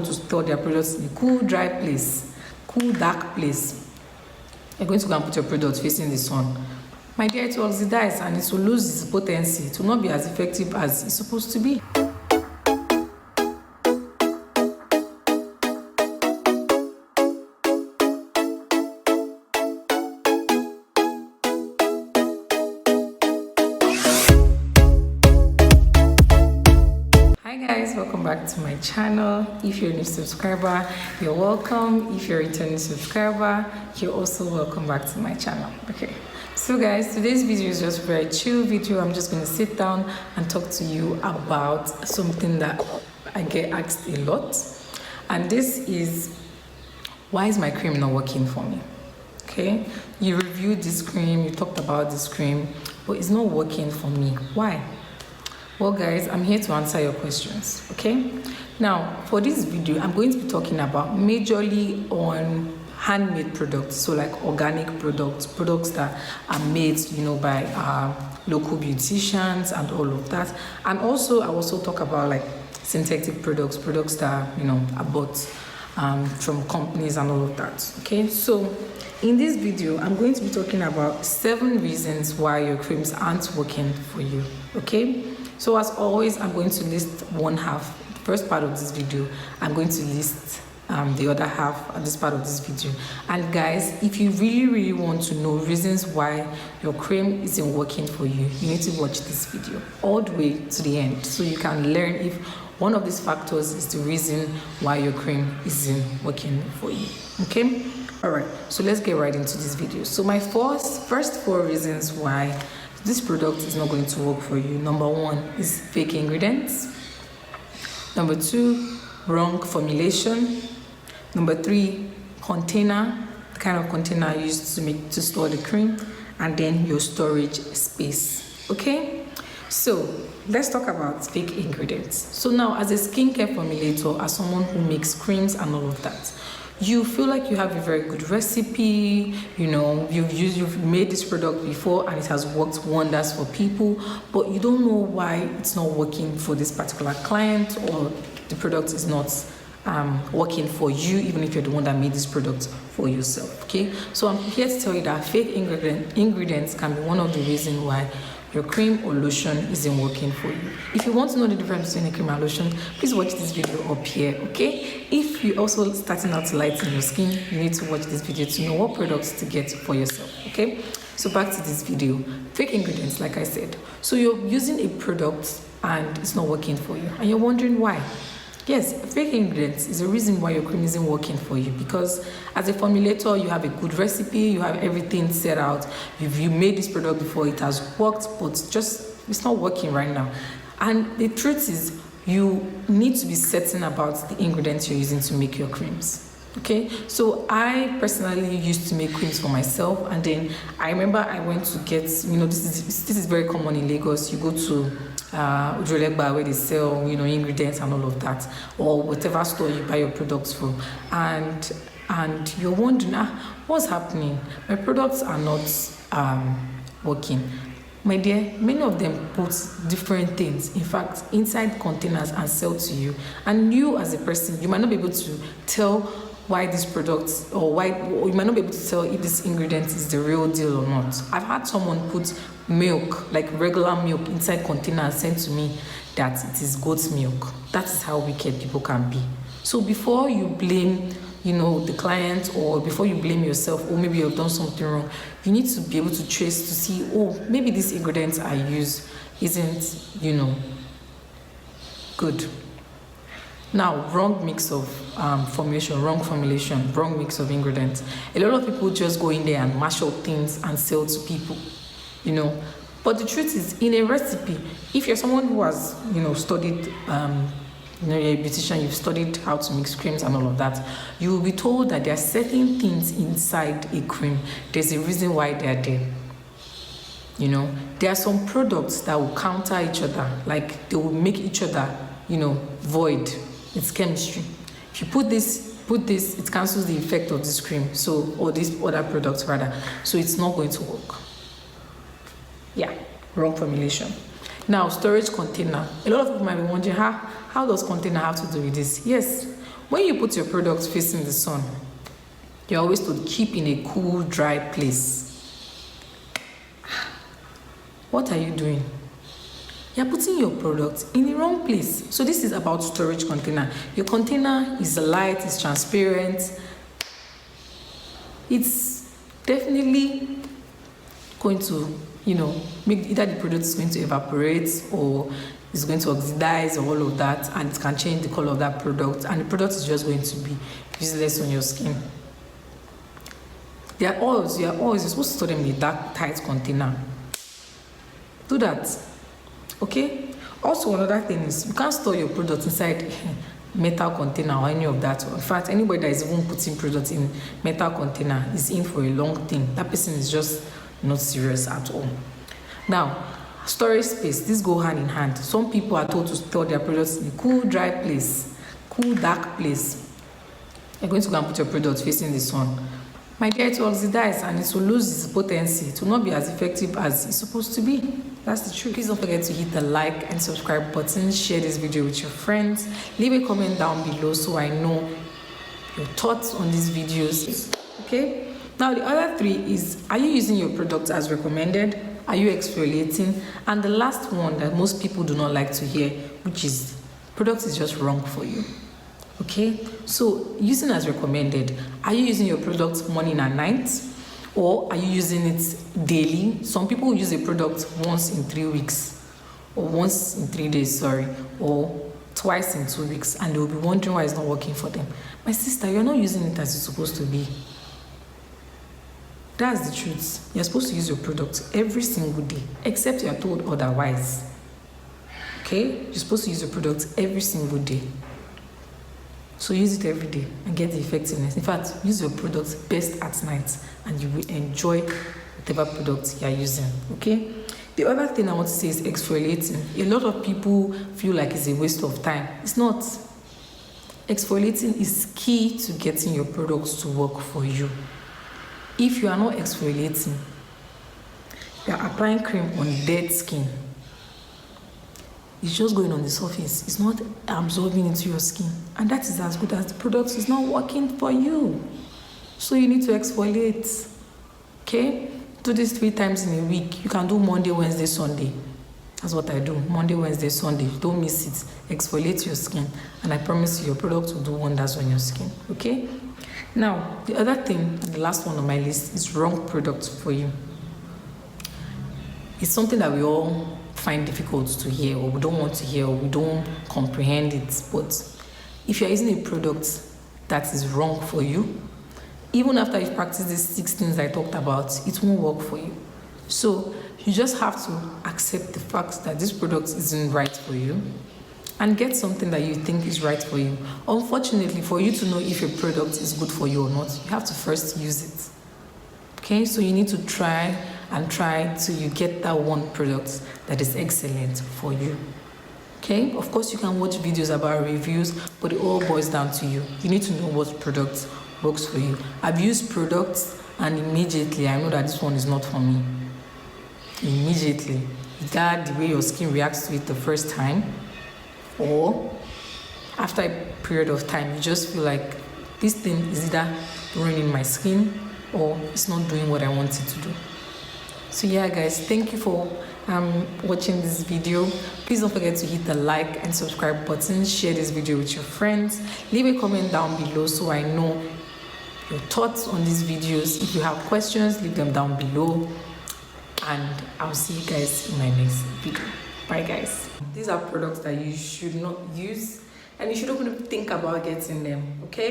to store their products in a cool, dry place, cool, dark place. You're going to go and put your product facing the sun. My dear, it will oxidize and it will lose its potency. It will not be as effective as it's supposed to be. Welcome back to my channel. If you're a new subscriber, you're welcome. If you're a returning subscriber, you're also welcome back to my channel. Okay, so guys, today's video is just a very chill video. I'm just going to sit down and talk to you about something that I get asked a lot, and this is, why is my cream not working for me? Okay, you reviewed this cream, you talked about this cream, but it's not working for me. Why? Well guys, I'm here to answer your questions, okay? Now, for this video, I'm going to be talking about majorly on handmade products, so like organic products that are made, by local beauticians and all of that. And also, I also talk about like synthetic products that, are bought from companies and all of that, okay? So, in this video, I'm going to be talking about 7 reasons why your creams aren't working for you, okay? So as always, I'm going to list one half, the first part of this video. I'm going to list the other half at this part of this video. And guys, if you really want to know reasons why your cream isn't working for you, you need to watch this video all the way to the end so you can learn if one of these factors is the reason why your cream isn't working for you, okay? All right, so let's get right into this video. So my first 4 reasons why this product is not going to work for you. Number 1 is fake ingredients. Number 2, wrong formulation. Number 3, container, the kind of container used to store the cream, and then your storage space. Okay, so let's talk about fake ingredients. So now, as a skincare formulator, as someone who makes creams and all of that, you feel like you have a very good recipe, you've made this product before and it has worked wonders for people, but you don't know why it's not working for this particular client, or the product is not working for you, even if you're the one that made this product for yourself, okay? So I'm here to tell you that fake ingredients can be one of the reasons why your cream or lotion isn't working for you. If you want to know the difference between a cream and lotion, please watch this video up here, okay? If you're also starting out to lighten your skin, you need to watch this video to know what products to get for yourself, okay? So back to this video. Fake ingredients, like I said. So you're using a product and it's not working for you, and you're wondering why. Yes, fake ingredients is a reason why your cream isn't working for you, because as a formulator, you have a good recipe, you have everything set out, you made this product before, it has worked, but it's not working right now. And the truth is, you need to be certain about the ingredients you're using to make your creams. Okay, so I personally used to make creams for myself, and then I remember I went to get, this is very common in Lagos. You go to Ujolegba where they sell, ingredients and all of that, or whatever store you buy your products from, and you're wondering, what's happening? My products are not working. My dear, many of them put different things, in fact, inside containers and sell to you, and you as a person, you might not be able to tell why this product, or you might not be able to tell if this ingredient is the real deal or not. I've had someone put milk, like regular milk, inside container and send to me that it is goat's milk. That is how wicked people can be. So before you blame, the client, or before you blame yourself, or maybe you've done something wrong, you need to be able to trace to see, maybe these ingredients I use isn't, good. Now, wrong mix of formulation, wrong mix of ingredients. A lot of people just go in there and mash up things and sell to people, But the truth is, in a recipe, if you're someone who has, studied, you're a beautician, you've studied how to mix creams and all of that, you will be told that there are certain things inside a cream. There's a reason why they're there. There are some products that will counter each other, like they will make each other, void. It's chemistry. If you put this, it cancels the effect of this cream, or this other product rather, so it's not going to work. Yeah, wrong formulation. Now, storage container. A lot of people might be wondering, how does container have to do with this? Yes, when you put your products facing the sun, you're always told keep in a cool, dry place. What are you doing? You're putting your product in the wrong place. So this is about storage container. Your container is light, it's transparent. It's definitely going to, make either the product is going to evaporate or it's going to oxidize or all of that, and it can change the color of that product, and the product is just going to be useless on your skin. They are oils. You're supposed to store them in a dark, tight container. Do that. Okay? Also, another thing is you can't store your product inside metal container or any of that. In fact, anybody that is even putting products in metal container is in for a long thing. That person is just not serious at all. Now, storage space, this go hand in hand. Some people are told to store their products in a cool, dry place, cool, dark place. You're going to go and put your products facing the sun. My dear, it will oxidize and it will lose its potency. It will not be as effective as it's supposed to be. That's the truth. Please don't forget to hit the like and subscribe button. Share this video with your friends. Leave a comment down below so I know your thoughts on these videos. Okay? Now the other three is, are you using your products as recommended? Are you exfoliating? And the last one that most people do not like to hear, which is product is just wrong for you. Okay, so using as recommended, are you using your product morning and night, or are you using it daily? Some people use a product once in 3 weeks, or once in 3 days, or twice in 2 weeks, and they will be wondering why it's not working for them. My sister, you're not using it as it's supposed to be. That's the truth. You're supposed to use your product every single day, except you're told otherwise. Okay, you're supposed to use your product every single day. So use it every day and get the effectiveness. In fact, use your products best at night and you will enjoy whatever products you are using. Okay? The other thing I want to say is exfoliating. A lot of people feel like it's a waste of time. It's not. Exfoliating is key to getting your products to work for you. If you are not exfoliating, you are applying cream on dead skin. It's just going on the surface. It's not absorbing into your skin. And that is as good as the product is not working for you. So you need to exfoliate. Okay? Do this 3 times in a week. You can do Monday, Wednesday, Sunday. That's what I do. Monday, Wednesday, Sunday. Don't miss it. Exfoliate your skin. And I promise you, your product will do wonders on your skin. Okay? Now, the other thing, the last one on my list, is wrong product for you. It's something that we all find difficult to hear, or we don't want to hear, or we don't comprehend it. But if you're using a product that is wrong for you, even after you've practiced these 6 things I talked about, it won't work for you. So you just have to accept the fact that this product isn't right for you and get something that you think is right for you. Unfortunately, for you to know if a product is good for you or not, you have to first use it. Okay, so you need to try till you get that one product that is excellent for you. Okay, of course you can watch videos about reviews, but it all boils down to you. You need to know what product works for you. I've used products and immediately I know that this one is not for me. Immediately, either the way your skin reacts to it the first time, or after a period of time you just feel like this thing is either ruining my skin or it's not doing what I want it to do. So yeah guys, thank you for watching this video. Please don't forget to hit the like and subscribe button. Share this video with your friends. Leave a comment down below so I know your thoughts on these videos. If you have questions, leave them down below, and I'll see you guys in my next video. Bye guys. These are products that you should not use, and you shouldn't even think about getting them. Okay?